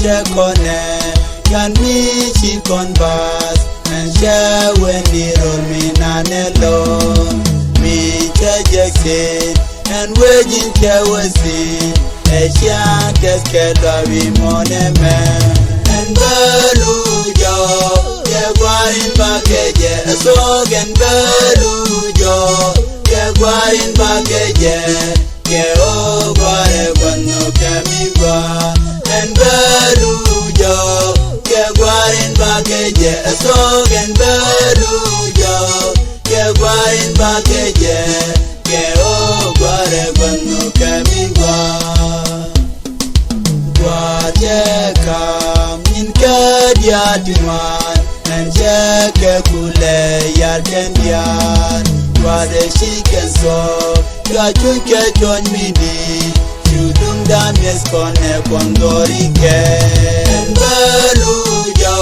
kone can me she converse and share when the roll me nanelo me Jackson and waging Kawasi a shank as Kelawi Moneman and Belujo Yaguarin Package a song and Belujo Yaguarin Package Keo Guare no Kamiwa and Belujo Yaguarin Package a song and Belujo Yaguarin Package Keo Guare no Kamiwa Guateka in Kadiatiman and Jacka Kule Yarkendian Guade Chicken so Gachuka John Midi Shudum Damies Kone Kondorike and Belujo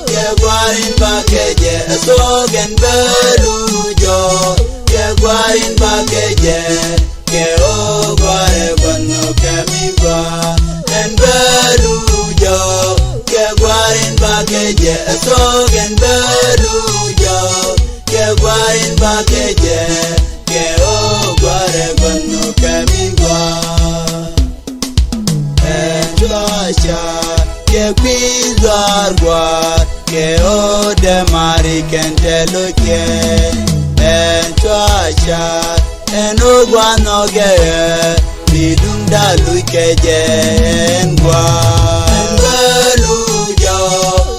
Yaguarin Package a song and Belujo Yaguarin Package Keo Guare no Kamiwa and Belujo Yaguarin Package a song and Belujo Yaguarin Package Keo Guare no Kamiwa and Joshua Yaguizar Guar Keo Demari Kenteluke and Joshua and Ogwanoge Bidum Daluke Jengwa and Belujo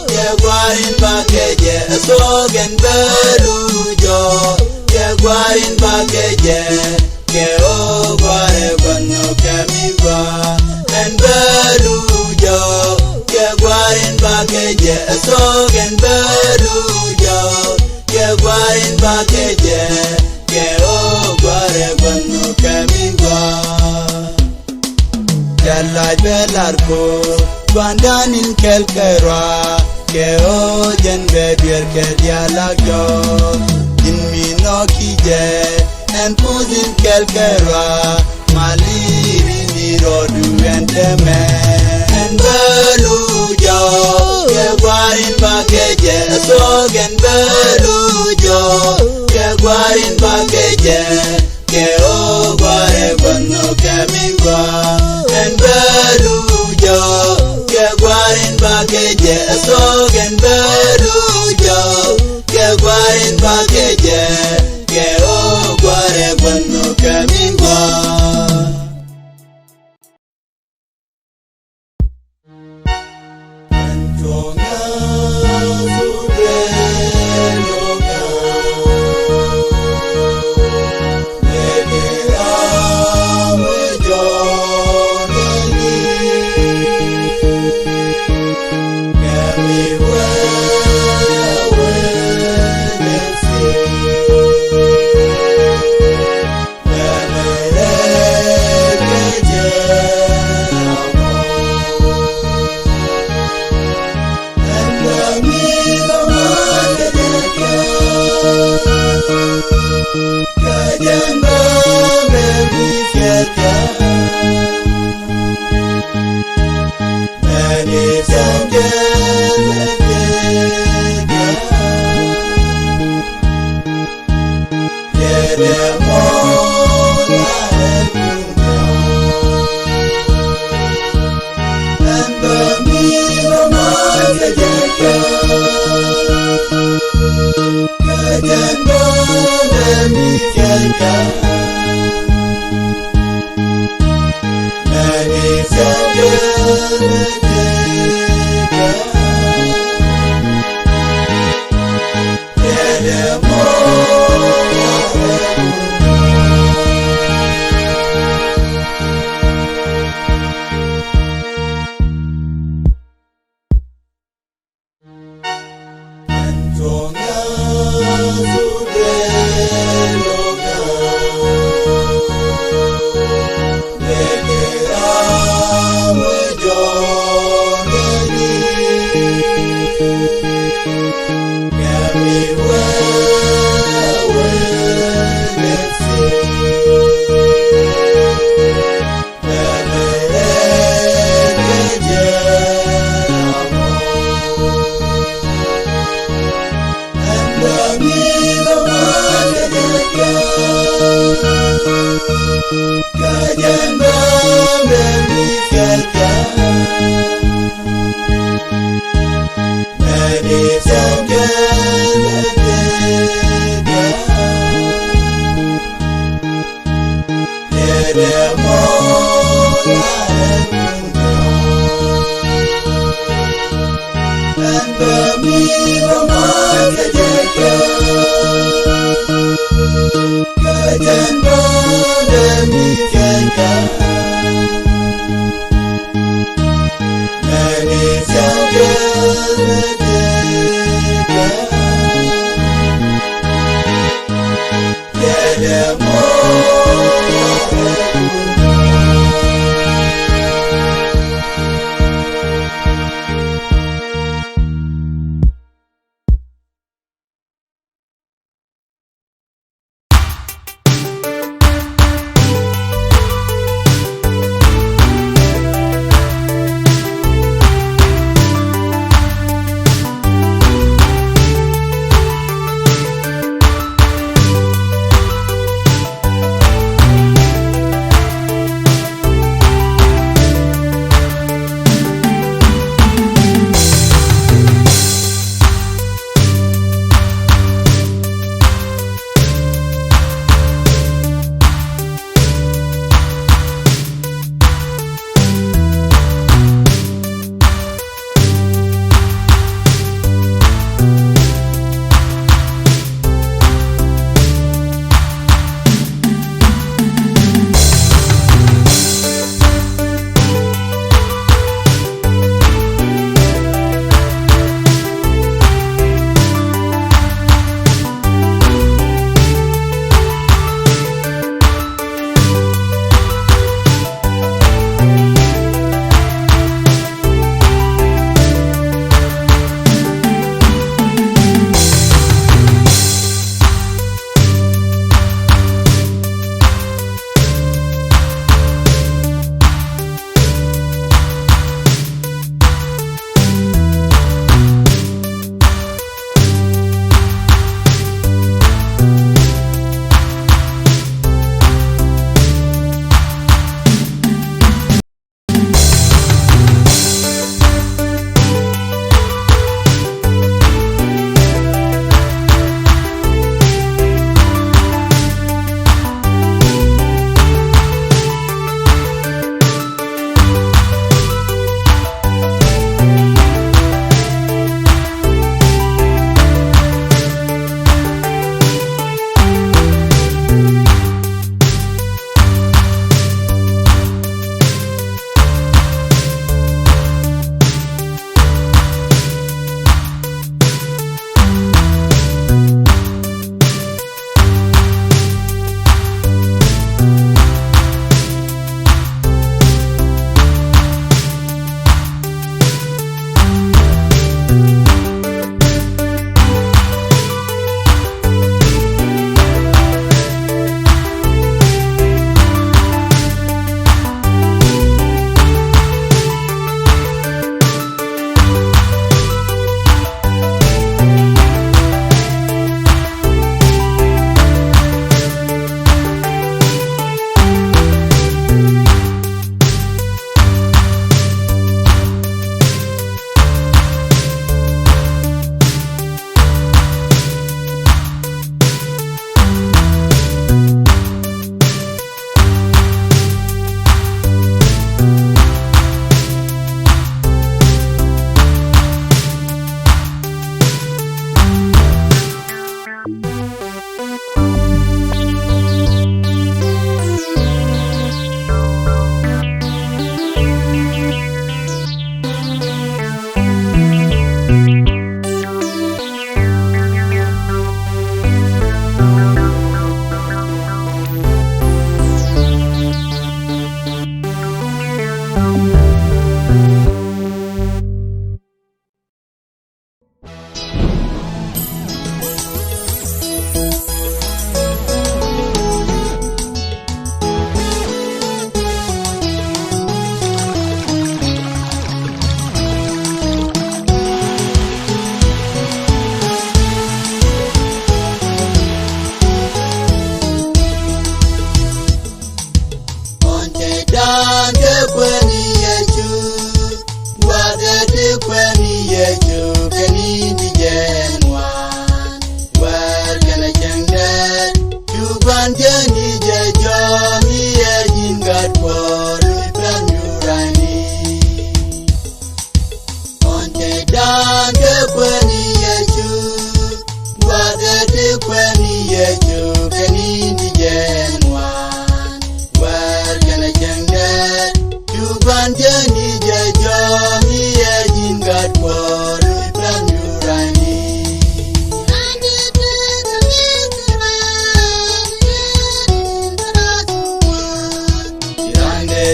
Yaguarin Package a song and Belujo Yaguarin Package Keo Guare no Kamiwa and Belujo Yaguarin Package a song and Belujo Yaguarin Package Keo Guare no Kamiwa Yalla Belarko Bandan in Kelkera Keo Jenbe Birke Dialagyo in Minoki Je and Puzin Kelkera Maliri Nirodu and Teme and Belujo Yaguarin Package a song and Belujo Yaguarin Package Keo Guare no Kamiwa and Belujo Yaguarin Package a song and Belujo Yaguarin Package Keo Guare no Kamiwa Joy. ከጀንበር የሚከልከል መሬት ያንገለገለ የደሞ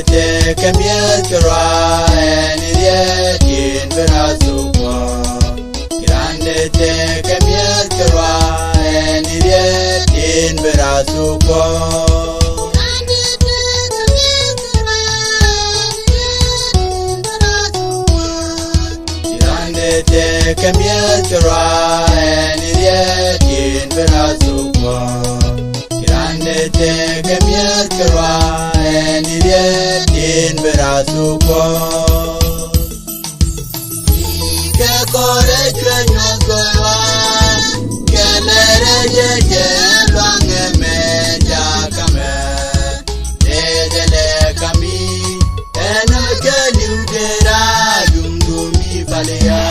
te kamia kra enirin berasukwa grande te kamia kra enirin berasukwa te kamia kra enirin berasukwa grande te kamia kra enirin berasukwa ke kore kwenyo kwa kelere ye langeme jakame dedele kami ena keludera dungumi balea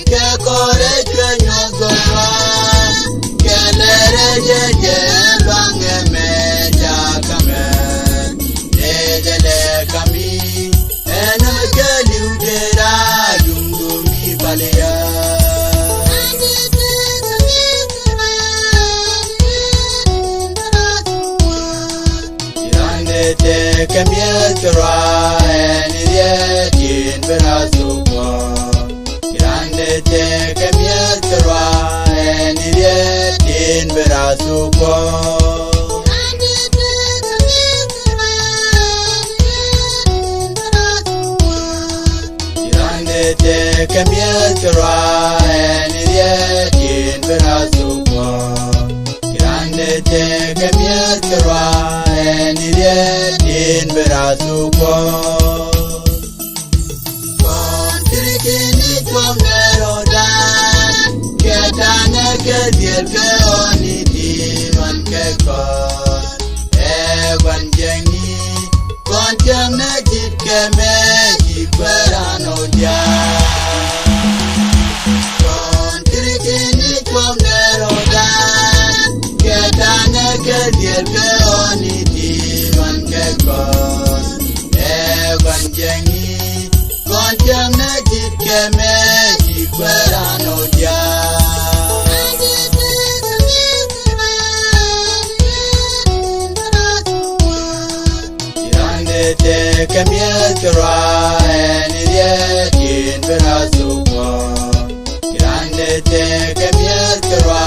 ke kore kwenyo kwa kelere ye langeme jakame dedele kami ena keludera dungumi balea te kamia kra enirin berasukwa grande te kamia kra enirin berasukwa grande te kamia kra enirin berasukwa grande te kamia kra enirin berasukwa kontrikini tomerodan ketane kediel ke oniti man kekon evan jengi konjame jitkeme jikweranodia kontrikini tomerodan ketane kediel ke oniti man kekon evan jengi konjame jitkeme jikweranodia te kamia kra enirin berasukwa grande te kamia kra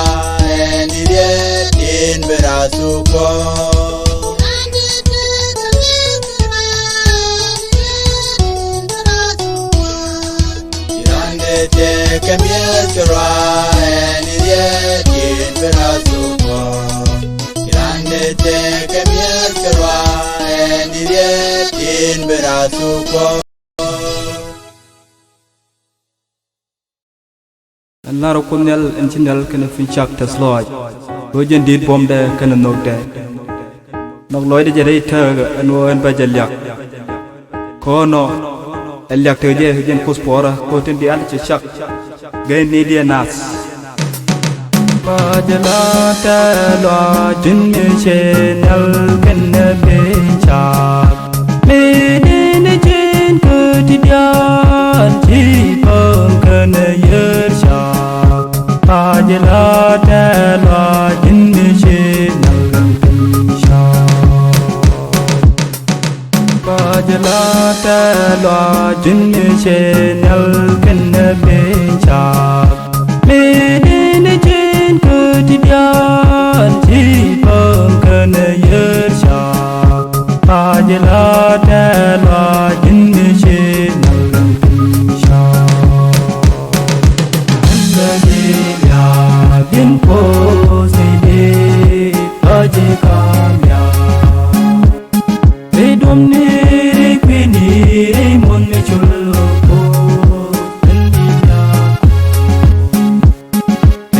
enirin berasukwa grande te kamia kra enirin berasukwa grande te kamia kra enirin berasukwa Allah rokunel encinal kena finchak tasloy rojen dit bomde kena nokde nok loy de jere thơ anwo en bajalyak kono elyak tede gen kuspora ko tin di al chak gain ni dia nas bajalata lo jinne chenal kena finchak medin jin kutidian jipong kena yersha bajalata lo jinne chenal bajalata lo jinne chenal kena finchak medin jin kutidian jipong kena yersha bajalata lo jinne chenal bin ko sede aje kamya redom ne kwini mon me chulo ko india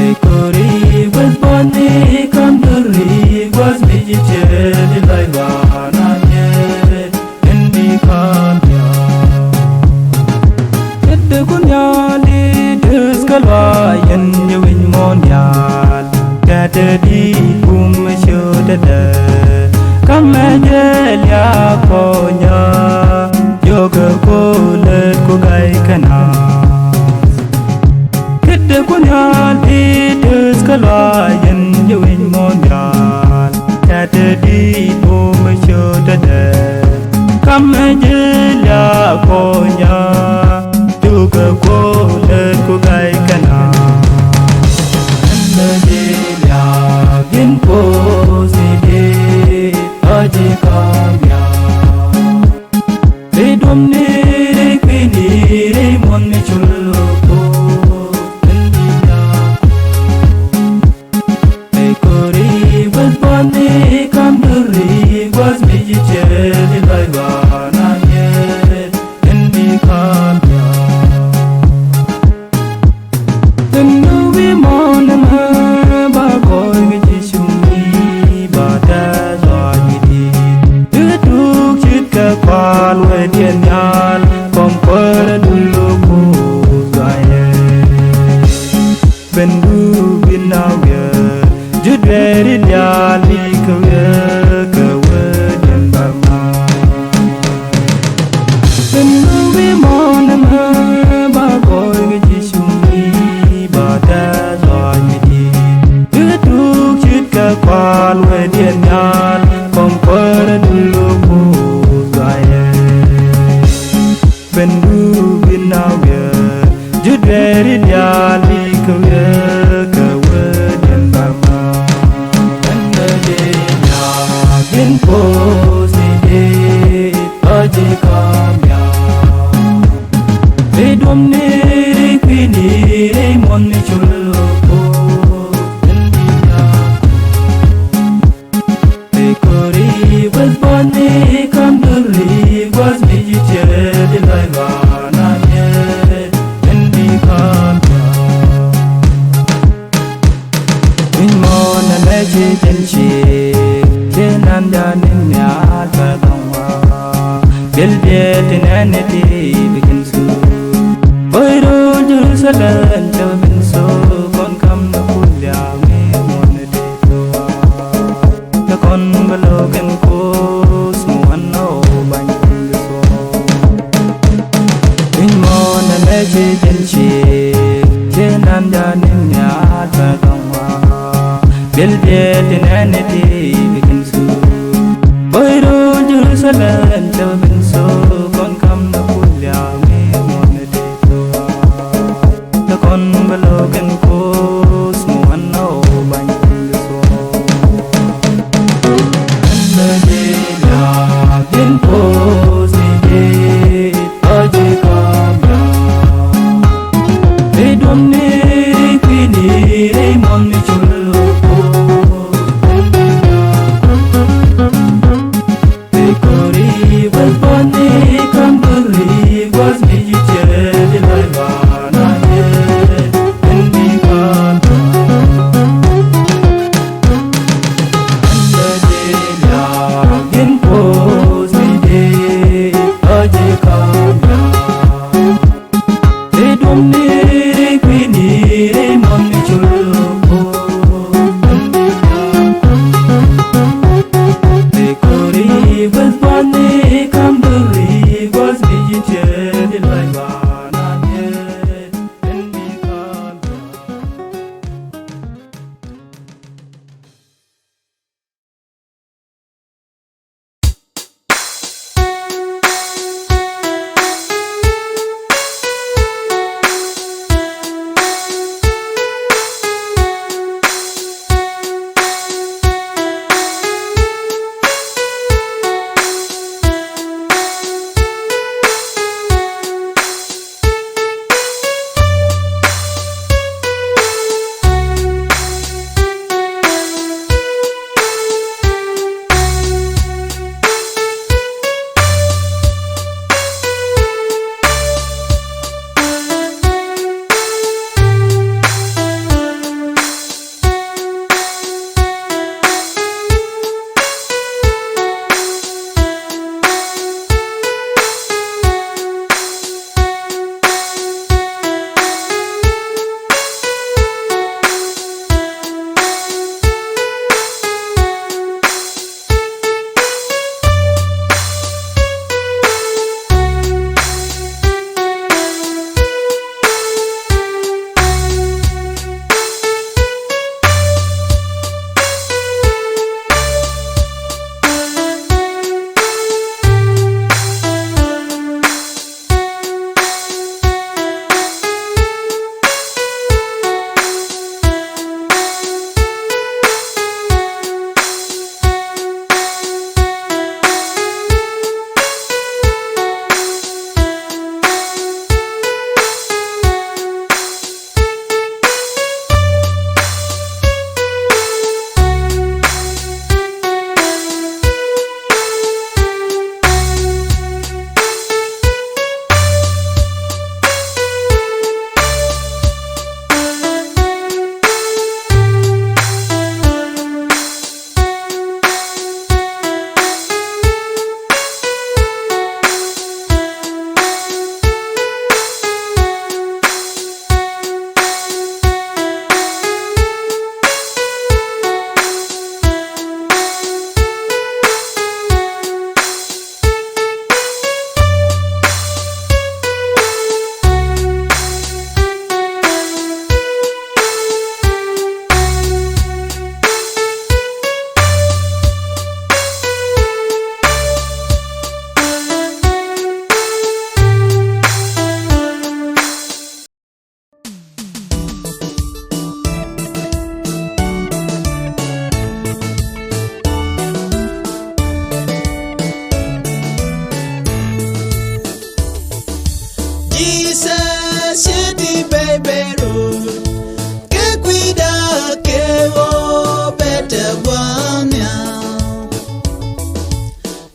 e kori was bone bi kawe den bama Bendu bi mon ma ba boy ngi ci sumi ba da joy mi di tu chit ka kwal we dien nyal kom par dulu bu gaye Bendu bi naw ye jut veri dial bi kawe den bama Anda de nya bin pos ni de aje kamya Vedom ne kwini re mon ni chulo ko India Ekori was born come to live was me de la na ye Indi kamya Min mon na meji tenchi Jenanda ninya ta dongwa Bil tinaneti bikin su Boyro Jerusalem jamin so kon kam na pulya me mon de so Na kon baloken ko smuan no ban so Min mon na meji tenchi Jenanda ninya ta dongwa Bil tinaneti bikin su Boyro Jerusalem jamin so kon kam na pulya me mon de so Na kon baloken ko smuan no ban so Anda de la din pos ni de aje kamya Vedom ne kwini re mon ni chulo ko Ekori was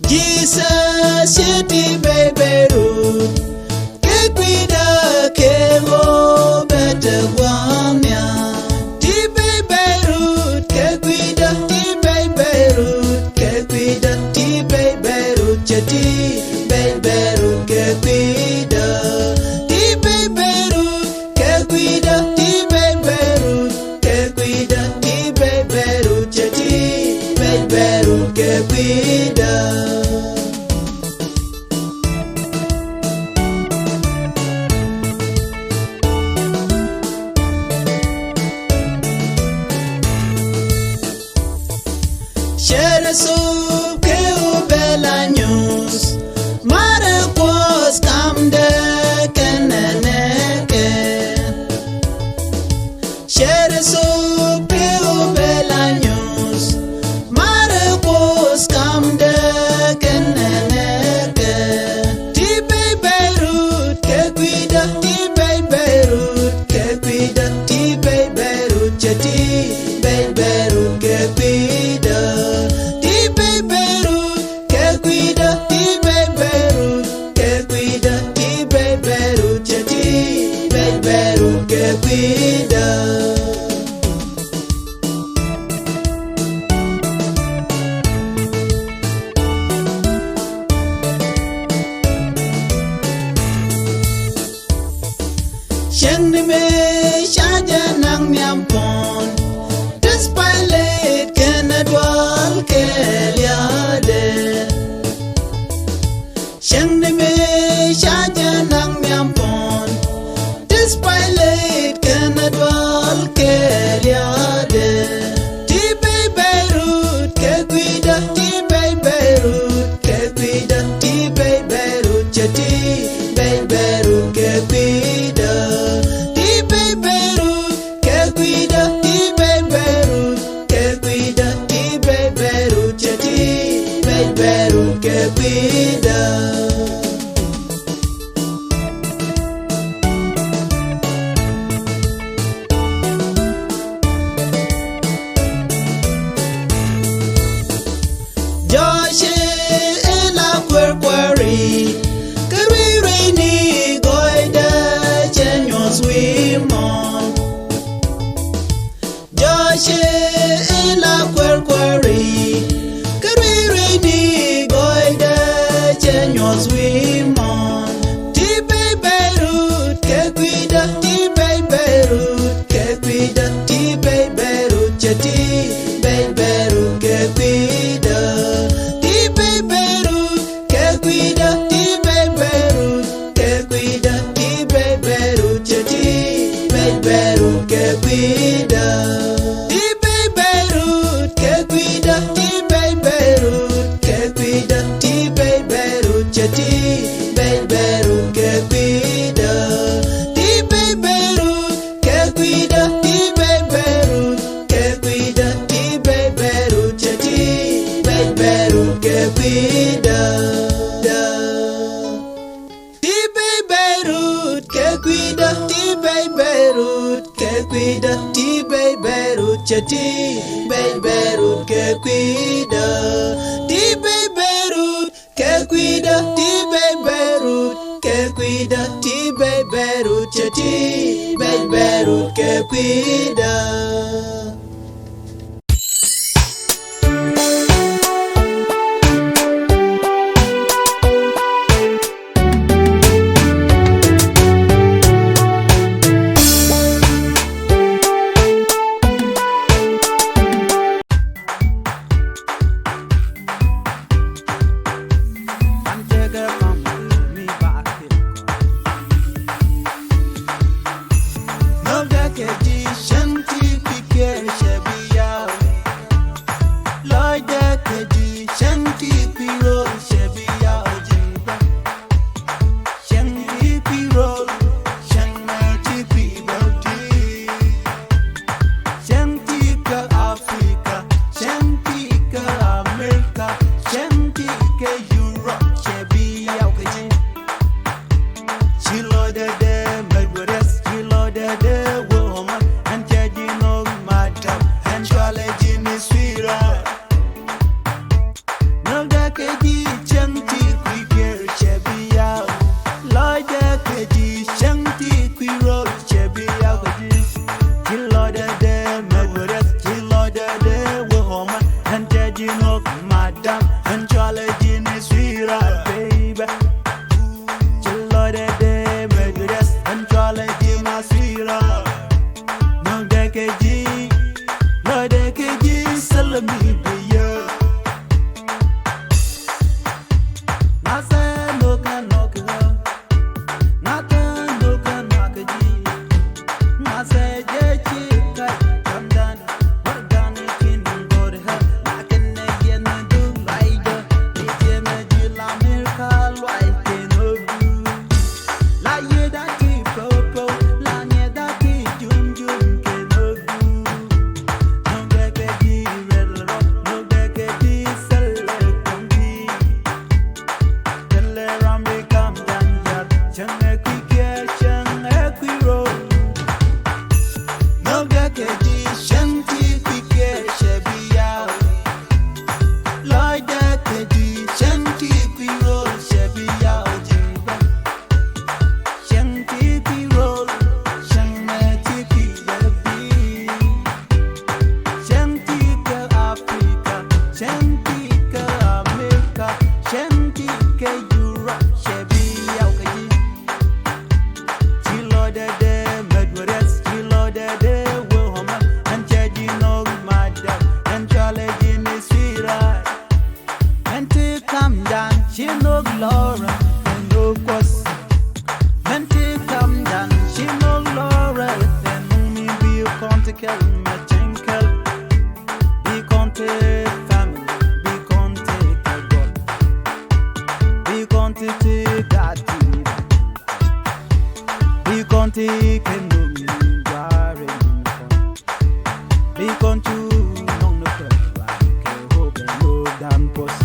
Jesus City Beirut Kekwida Kevo Better Wamia Tibe Beirut Kekwida Tibe Beirut Kekwida Tibe Beirut Chati Beirut Kekwida Tibe Beirut Kekwida Tibe Beirut Kekwida Tibe Beirut Chati Beirut Kekwida Share soup ke ubela news Mare kwas kamde keneneke Share soup ke ubela news Mare kwas kamde keneneke Tibe Beirut kekwida Tibe Beirut kekwida Tibe Beirut chati Beirut kekwida Sheng me shaja nang nyampon Despite kenadwal keliade Sheng me shaja nang nyampon Despite kenadwal keliade Tibe Beirut kekwida Tibe Beirut kekwida Tibe Beirut chati Beirut kekwida Beirut kekwida Josh ela kwerkwari Kari ni goida chenyos wimon Josh ela kwerkwari Chenyos wimon Tibe Beirut kekwida Tibe Beirut kekwida Tibe Beirut chati Beirut kekwida Tibe Beirut kekwida Tibe Beirut kekwida Tibe Beirut chati Beirut kekwida Tibe Beirut kekwida Tibe Beirut kekwida Tibe Beirut chati Beirut kekwida Tibe Beirut kekwida Tibe Beirut kekwida Tibe Beirut chati Beirut kekwida Tibe Beirut kekwida Tibe Beirut kekwida Tibe Beirut chati Beirut kekwida Tibe Beirut kekwida Tibe Beirut kekwida Tibe Beirut chati Beirut kekwida Woman and judging no matter, and your legend is sweeter. Angelino, madam, and Charlie sweetheart, baby. Lord, they made us, and Charlie, my sweetheart. No, they can't G, Lord, they can't G, Salami, be you. Nasa, no, can knock her. Nothing, no, can knock a G. Nasa, Jackie, come down. She no Laura and no Quas. Mente come down, she no Laura and me be a contical, my tinkle. Be conte family, be conte God. Be conte God. Be conte kendo mi jare mi. Be conte non no pera, ke hope no dan post.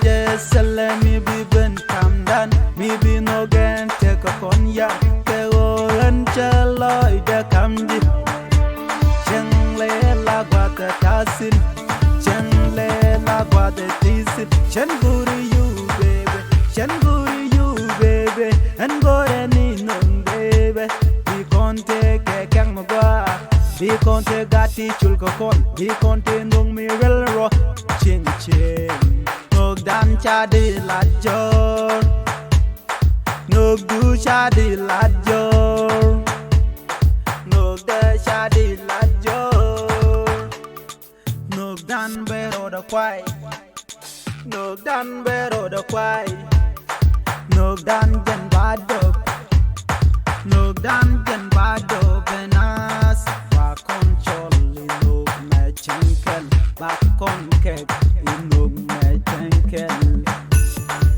Just let me be ben come down. Me be no gan take a cognac. Ke oran chaloy de kamdi. Cheng le la guata tasin. Cheng le la guata tisin. Chen guri you baby. Chen guri you baby. And go any nung baby. Be conte ke kang magwa. Be conte gati chulko kon. Be conte nung mi rel ro. Ching ching. Nog dan chadi lajor, nog du chadi lajor, nog de chadi lajor, nog dan bero da kwai, nog dan bero da kwai, nog dan jen badok, nog dan jen badok benas, bakon choli nog me chinkel, bakon kek nog me chinkel.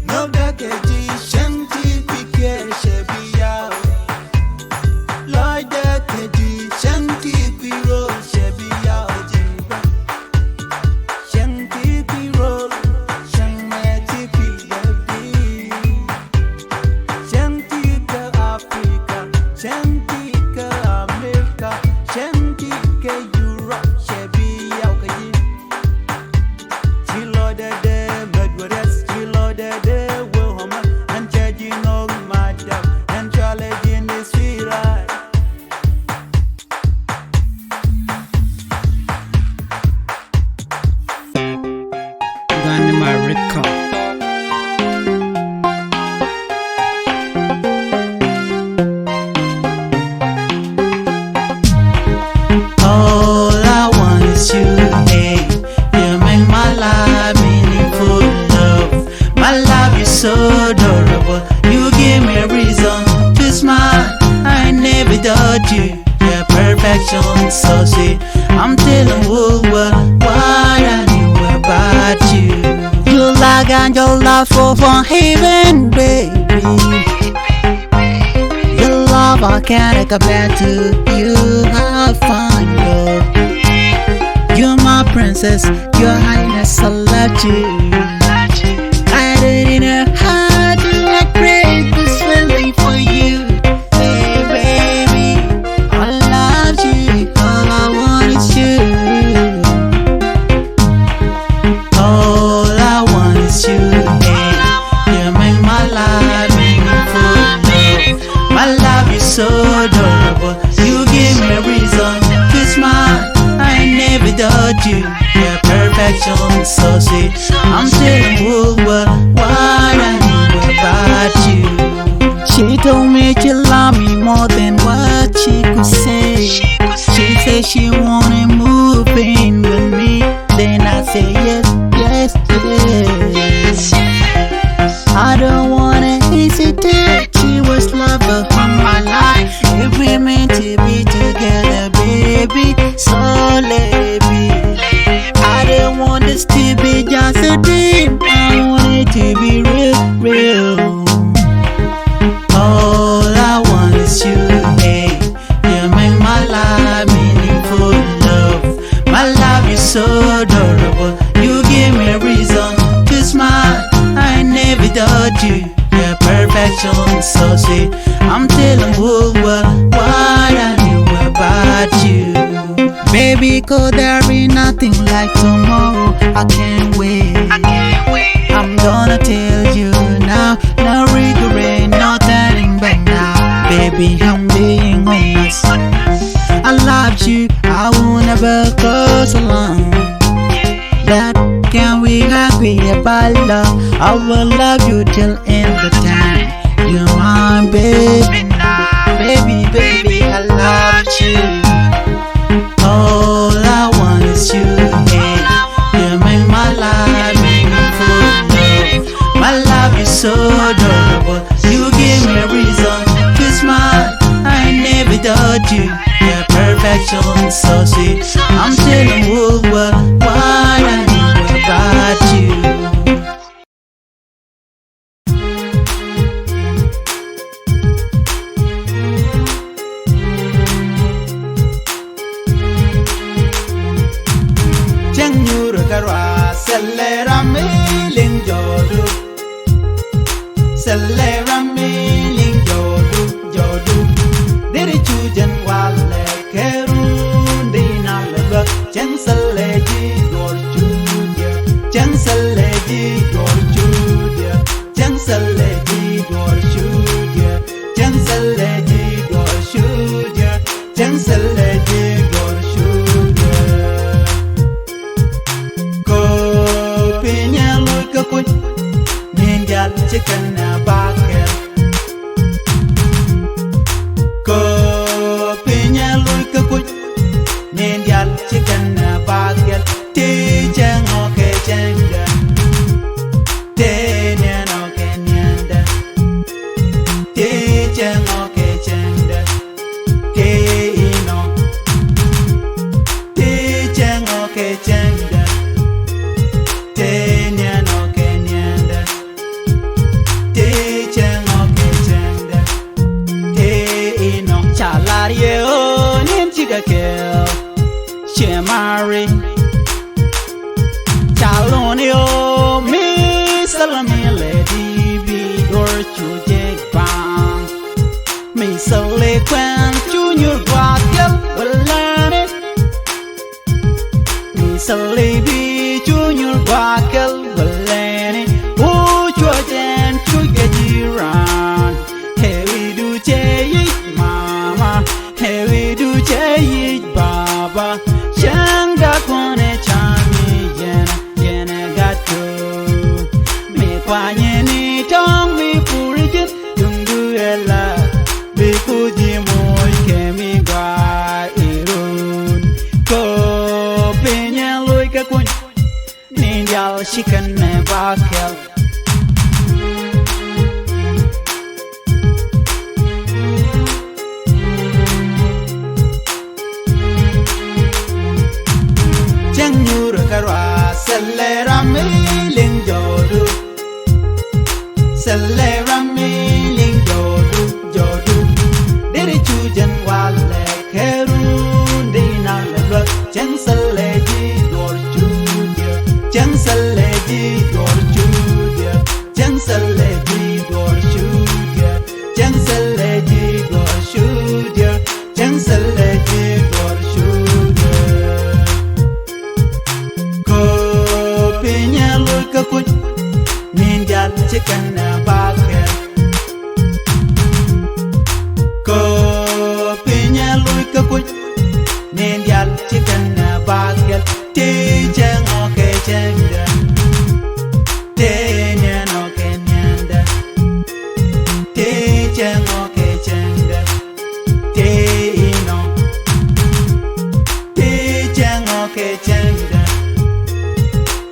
No dekeji shanti pike shebiya, Lord dekeji shanti piro shebiya ojiba, shanti piro shanti piyabi, shanti ke Africa, shanti ke America, shanti ke Europe shebiya okaji. She loaded them, but what else? She loaded them, will home and judging all my dog and Charlie in the sweet ride. Uganda my record. All I want is you, hey. You make my life meaningful, love. My love is so adorable. You give me a reason to smile. I never doubt you. Your perfection so sweet. I'm telling the whole world what I knew about you. You like angel love from heaven, baby. Your love I can't compare to. You have fun, love. You're my princess, your highness, I love you. I didn't know how to express this feeling for you. Hey baby, I love you, all I want is you. All I want is you, hey. You make my life meaningful, love. My love is so adorable. You give me a reason to smile. I never doubt without you. Your perfection so sweet. I'm telling you what I knew about you. She told me she loved me more than what she could say. She said she wanna move in with me. Then I say yes, yes, yes. I don't wanna hesitate. She was love of my life. If we meant to be together, baby, so let it be. I don't want this to be just a dream. I want it to be real, real. All I want is you, hey. You make my life meaningful, love. My love is so adorable. You give me a reason to smile. I never doubt you. Your perfection so sweet. I'm telling you what I knew about you. Baby, cause there ain't nothing like tomorrow. I can't wait. I'm gonna tell you now. No regret, no turning back now. Baby, I'm being honest. I love you, I will never cross along. That can we agree about love? I will love you till end of time. You're my baby now. Baby, baby, I love you. All I want is you, hey. You make my life meaningful, love. My love is so adorable. You give me a reason to smile. I never doubt you. Your perfection so sweet. I'm telling you what I knew about you. Chẳng như rồi cả ra Celera mi linh jodu. Celera mi linh jodu, jodu. Dere chujan wale kerun dina leba. Chẳng saleji gor chudia. Chẳng saleji gor chudia. Chẳng saleji gor chudia. Chẳng saleji gor chudia. Chẳng saleji gor chudia. Ko pinya lui ka kuch ninjal chicken na bakel. Ko pinya lui ka kuch ninjal chicken na bakel. Ti chang oke changa. Te nyan oke nyanda. Ti chang oke changa. Te ino. Ti chang oke changa. Tenya no kenyanda. Te chango ke chanda. Te ino chalarie o nin chiga kel. Chemari. Chaloni o mi salami lady bi gor chuje bang. Mi sale kwen junior guakel walane. Mi sale bi junior guakel walane. Oh chujen chuge jiran. Hey we do chay mama. Hey we do chay baba. Changa kone chami yena gato. Me kwanye ni tong mi purijit yungu ela. Me kuji moy kemi gwa irun. Ko penya loy ka kun. Ninjal chicken me bakel. Chẳng như rồi cả ra Celera mi linh jodu. Celera mi linh jodu, jodu. Dere chujan wale kerun dina leba. Chẳng saleji gor chudia. Chẳng saleji gor chudia. Chẳng saleji gor chudia. Chẳng saleji gor chudia. Chẳng saleji gor chudia. Ko pinya lui ka kuch ninjal chicken na bag. ti chang okay chanda te nyan okay nyanda ti chang okay chanda te ino ti chang okay chanda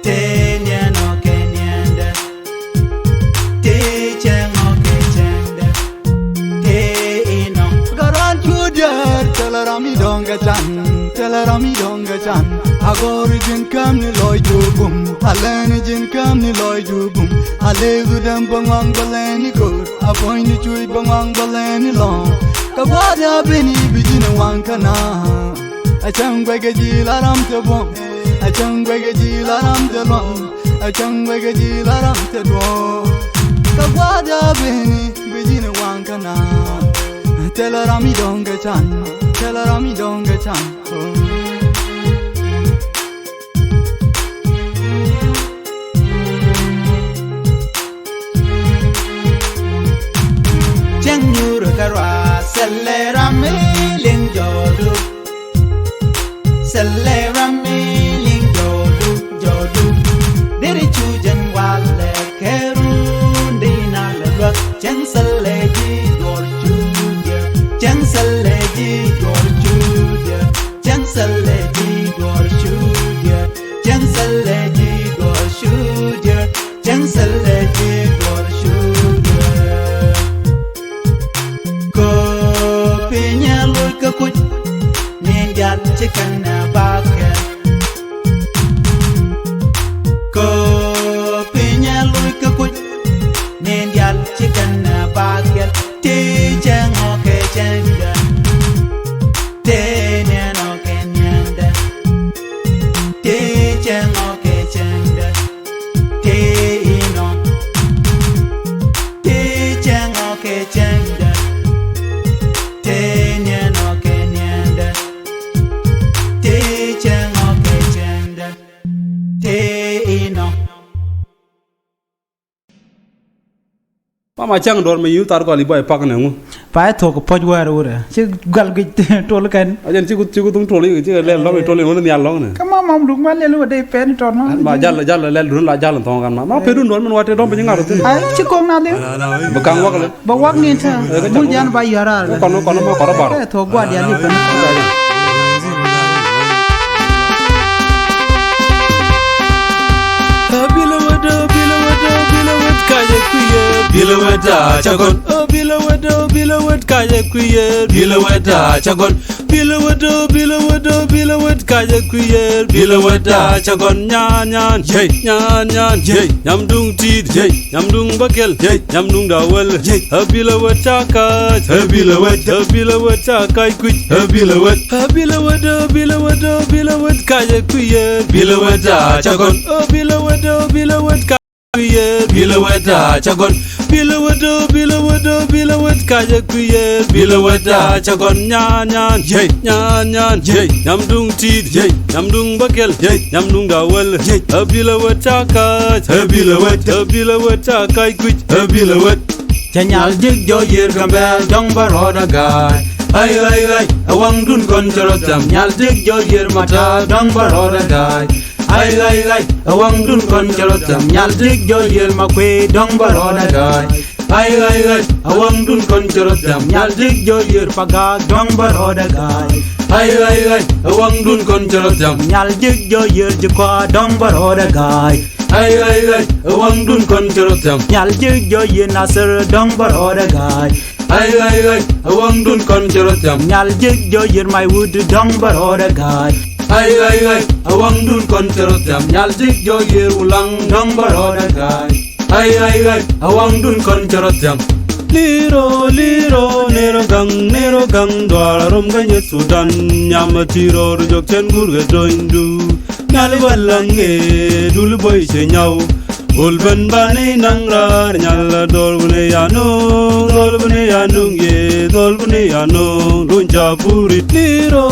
te nyan okay nyanda ti chang okay chanda te ino garan chujar telarami donga chan agori jin kam ni loy jugum alani jin kam ni loy jugum ale gudam bangwang balani ko apoy ni chui bangwang balani long kawada beni bijina wang kana achang gwege jilaram te bom achang gwege jilaram te long achang gwege jilaram te do kawada beni bijina wang kana telarami donga chan Chang nyura karwa sellerami ling jodu diri chujan wale kerun dina lelwa chang selleji gor chuja chang selleji gor chuja chang selleji gor chuja chang selleji gor chuja chang selleji gor chuja ko pinya lul ka kuj nin jan chikana baka ko pinya lul ka kuj nin jan chikana baka ti chang okay changa te nyan okay nyanda ti chang okay changa te ino ti chang okay changa te nyan okay nyanda ti chang okay changa te ino Mama chang dor me yu tar ko ali boy pak na ngu phải thuộc poj war ora chứ gal cái trol kan ajan ci ku tung toli ci le lo toli won ni yalla ne kama mam lu ma le lu de pen ton ma jalla le dun la jalla ton kan ma pe dun don man wate don be ngaro tin ay ci ko na le ba kang wak le ba wak ni ta mu jan ba yara kono ma ko bar phải thuộc gwa dia ni pen Bilawada chagon bilawad kaya kuyer bilawada chagon bilawad kaya kuyer bilawada chagon nyan hey nyamdung tid hey nyamdung bakel hey nyamdung dawel hey bilawad chaka bilawad chaka kuj bilawad kaya kuyer bilawada chagon bilawad bilawada chagon bilawad kaya kuyer bilawada chagon nyan hey nyamdung tid hey nyamdung bakel hey nyamdung dawel hey bilawad chaka bilawad chaka kuj bilawad chanyal jig jo yer gambel dong baroda gai ay awang dun kon chorotam nyal jig jo yer mata dong baroda gai ay awang dun kon chorotam nyal jig jo yer makwe dong baroda gai ay awang dun kon chorotam nyal jig jo yer paga dong baroda gai ay awang dun kon chorotam nyal jig jo yer jikwa dong baroda gai ay awang dun kon chorotam nyal jig jo yer nasir dong baroda gai ay awang dun kon chorotam nyal jig jo yer my wood dong baroda gai ay awang dun kon chorotam nyal jig jo yer ulang dong baroda gai ay awang dun kon chorotam liro nero gang dwala rom ganye sudan nyama tiro rujok chen gurge doindu nyal balange dul boy se nyaw ulben bani nangrar nyal dolbune yanu lunja puri liro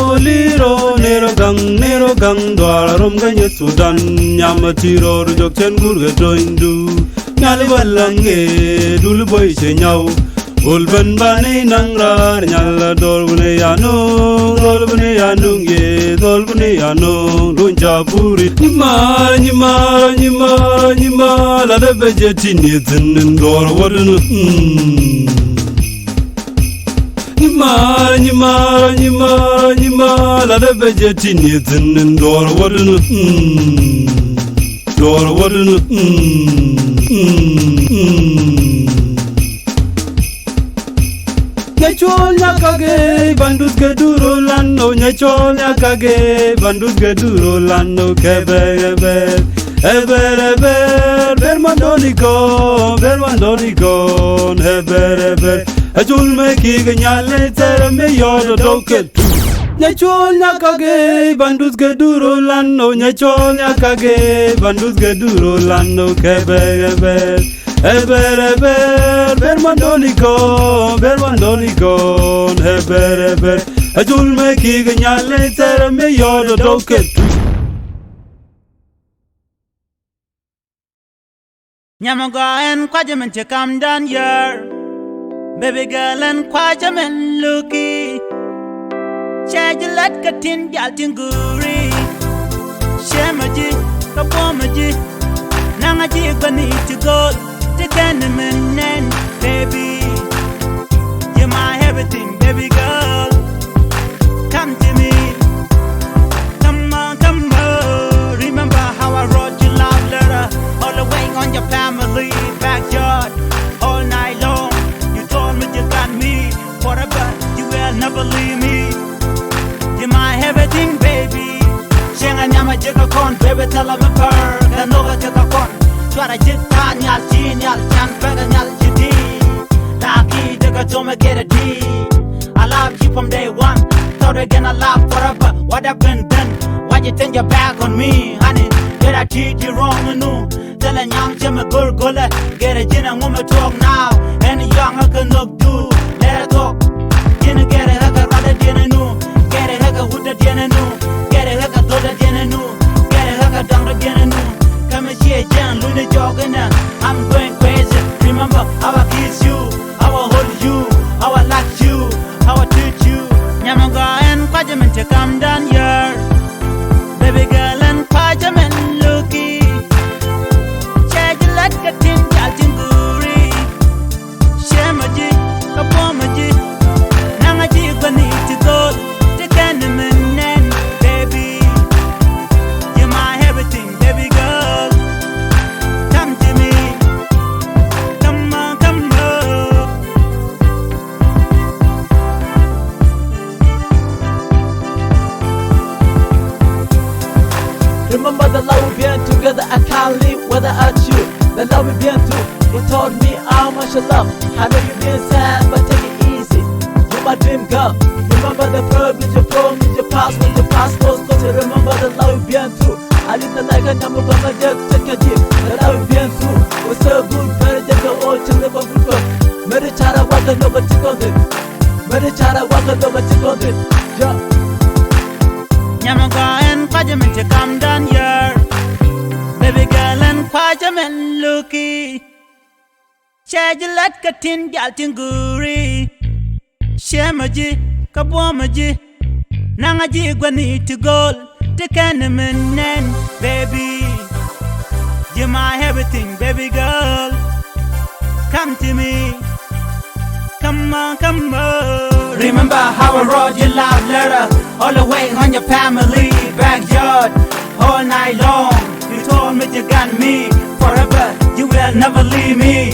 nero gang dwala rom ganye sudan nyama tiro rujok chen gurge doindu nyal balange dul boy se nyaw Ulban bani nangrar nyalla dolbune yanung ye dolbune yanung lunja puri nyima la de bejeti ni zinin dor wadunu nyima la de bejeti ni zinin dor wadunu Nyachol nyakage bandus geduro lano nyachol nyakage bandus geduro lano kebe bermandoniko heber ajul me ki gnyale tere me yodo doket Nyachol nyakage bandus geduro lano nyachol nyakage bandus geduro lano kebe bermandoniko heber ajul me ki gnyale tere me yodo doket Nyamaga and Kwajaman to come down here. Baby girl and Kwajaman looky. Chajalat Katin Galtinguri. Shemaji, Kapomaji. Nangaji Bani to go to Tenement and baby. You're my everything, baby girl. Come to me. Come on. Remember how I wrote you love letter all the way on your family backyard all night long. You told me you got me forever. You will never leave me. You're my everything, baby. Shenga nyama jika kon, baby tell me purr. Kanova jika kon. Twara jita nyal chan pega nyal jiti. Laki jika tome get a D. I love you from day one. Thought again I love forever. What happened then? Why you turn your back on me, honey? Did I treat you wrong, no? Tell a young Jimmy Gurgula, get a gin and woman talk now. Any young I can look do, let her talk. Dinner get a hugger, rather dinner no. Get a hugger with the dinner no. Get a hugger, do the dinner no. Get a hugger down the dinner no. Come and see a Jan, Luna jogging. I'm going crazy. Remember how I kiss you, how I hold you, how I like you, how I treat you. Nyamaga and Kwajaman to come down here. Baby girl and Kwajaman looky. Chajalat Katin Galtinguri. Shemaji, Kapomaji. Nangaji Bani to go to Tenement and baby. You're my everything, baby girl. Come to me. Come on. Remember the love we've been together, I can't live without you. The love we've been through, you taught me how much I love. I know you've been sad, but take it easy. You're my dream girl. Remember the privilege you promised, your past when your past was close. Remember the love we've been through. I didn't like a number of my just take a deep. The love we've been through was so good, very just go all to live up with us. Medichara walk and over to content. Medichara walk and over to content. Yeah. Nyamaga and Kwajaman to come down here. Baby girl and Kwajaman looky. Chajalat Katin Galtinguri. Shemaji, Kapomaji. Nangaji Gwani to go to Tenement and baby. You're my everything, baby girl. Come to me. Come on. Remember how I wrote your love letter all the way on your family backyard all night long. You told me you got me forever. You will never leave me.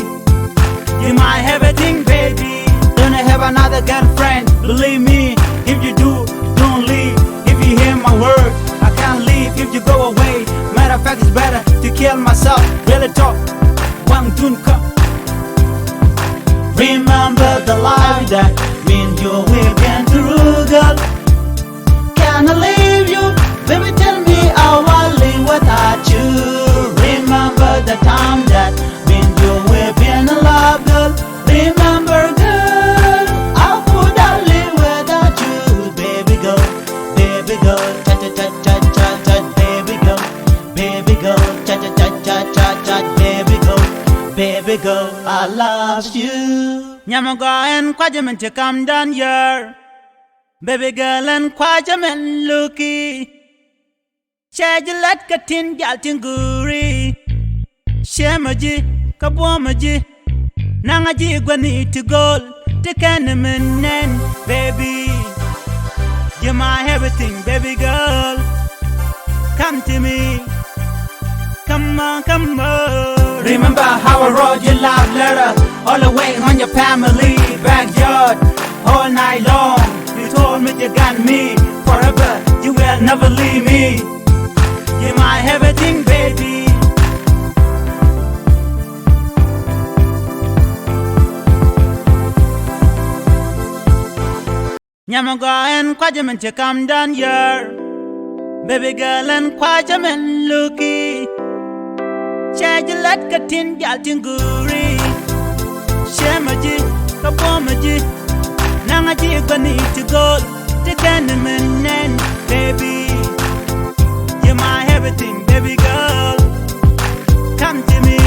You're my everything, baby. Don't have another girlfriend. Believe me, if you do, don't leave. If you hear my word, I can't leave if you go away. Matter of fact, it's better to kill myself. Really talk. One tune come. Remember the life that me and you we've been through, girl. Can I leave you? Baby, tell me how I live without you. Remember the time that me and you we've been in love, girl. Remember, girl, how could I live without you? Baby girl, cha cha cha cha cha cha. Baby girl, cha cha cha cha cha cha. Baby girl, girl, I love you. Nyamaga and Kwajaman to come down here. Baby girl and Kwajaman looky. Shajalat katin galtin guri. Shemaji, Kabwamaji. Nangaji gwani to gold. The Candyman and baby. You're my everything, baby girl. Come to me. Come on, come on. Remember how I wrote your love letter all the way on your family backyard all night long. You told me you got me forever. You will never leave me. You're my everything, baby. Nyamaga and Kwajaman to come down here. Baby girl and Kwajaman looky. Shajalat katin galtin guri. Shemaji, Kabwamaji. Nangaji gwani to gold. The Candyman and baby. You're my everything, baby girl. Come to me.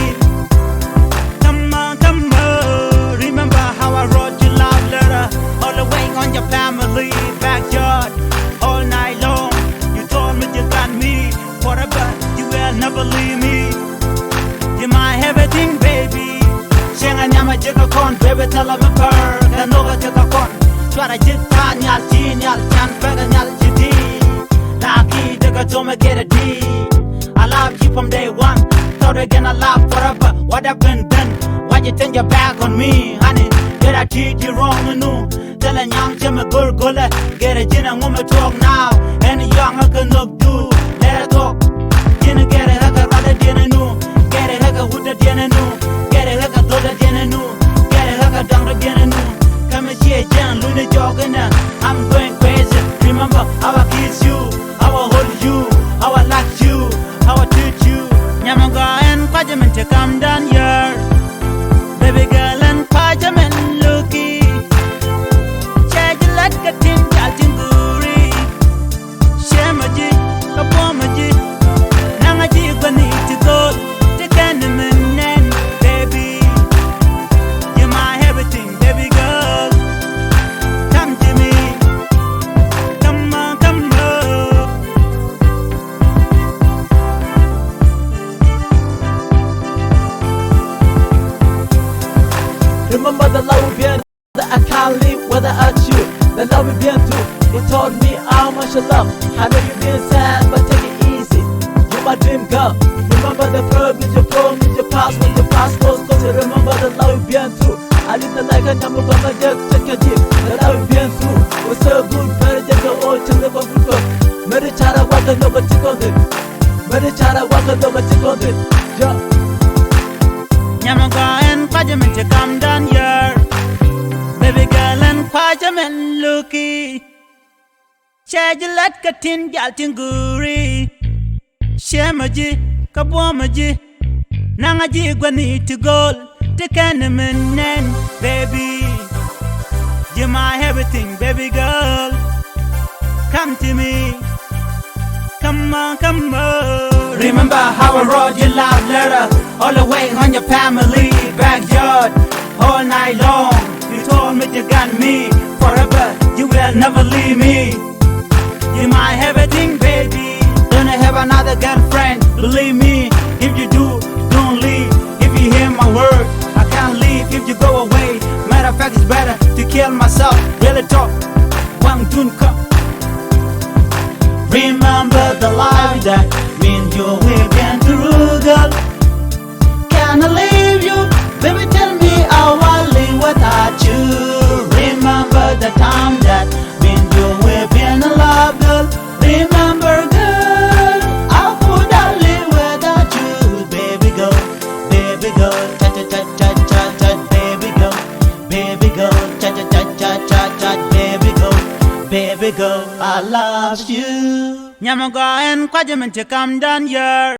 Come on, come on. Remember how I wrote your love letter all the way on your family backyard all night long. You told me you got me forever. You will never leave me. You're my everything, baby. Shenga nyama jika kon, baby tell me per. Kanoga jika kon. Swara jita nyal ti nyal chan pega nyal jiti. Laki jika tome get a D. I love you from day one. Thought again I love forever. What happened then? Why'd you turn your back on me, honey? Did I treat you wrong, no? Tell a young Jimmy Gurgula. Get a gin and woman talk now. Any young I can look do. Let her talk. Dinner get a hugger rather dinner no. Get a hugger with the dinner no. Get a hugger do the dinner no. Get a hugger down the dinner no. Come and see a Jan Luna jogging. I'm going crazy. Remember how I kiss you, how I hold you, how I like you, how I treat you. Nyamaga and Kwajaman to come down here. Baby girl and Kwajaman looky. Shajalat katin galtin guri. Shemaji, Kabwamaji. Nangaji gwani to gold. The Candyman and baby. You're my everything, baby girl. Come to me. Come on, come on. Remember the love we've been that I can't live without you. The love we've been through, it taught me how much I love. I know you've been sad, but take it easy. You're my dream girl. Remember the privilege, your promise, your past, when your past was cause you remember the love we've been through. I live the life and I'm gonna just check your deep. The love we've been through was so good, very just go all to the good. Mary Chara was the number tick on it. Mary Chara was the number tick on it. Yeah. Nyamaga and Kwajaman to come down here. Baby girl and Kwajaman looky. Shajalat katin galtin guri. Shemaji, Kabwamaji. Nangaji gwani to gold. The Candyman and baby. You're my everything, baby girl. Come to me. Come on, come on. Remember how I wrote your love letter all the way on your family backyard all night long. You told me you got me forever. You will never leave me. You're my everything, baby. Don't have another girlfriend. Believe me, if you do, don't leave. If you hear my word, I can't leave if you go away. Matter of fact, it's better to kill myself. Really talk. One tune come. Remember the life that me and you we've been through, girl. Can I leave you? Baby, tell me how I live without you. Remember the time that me and you we've been in love, girl. Remember, girl, how could I live without you? Baby girl, cha cha cha cha cha cha, baby girl, cha cha cha cha cha cha, baby girl, I love you. Nyamaga and Kwajaman to come down here.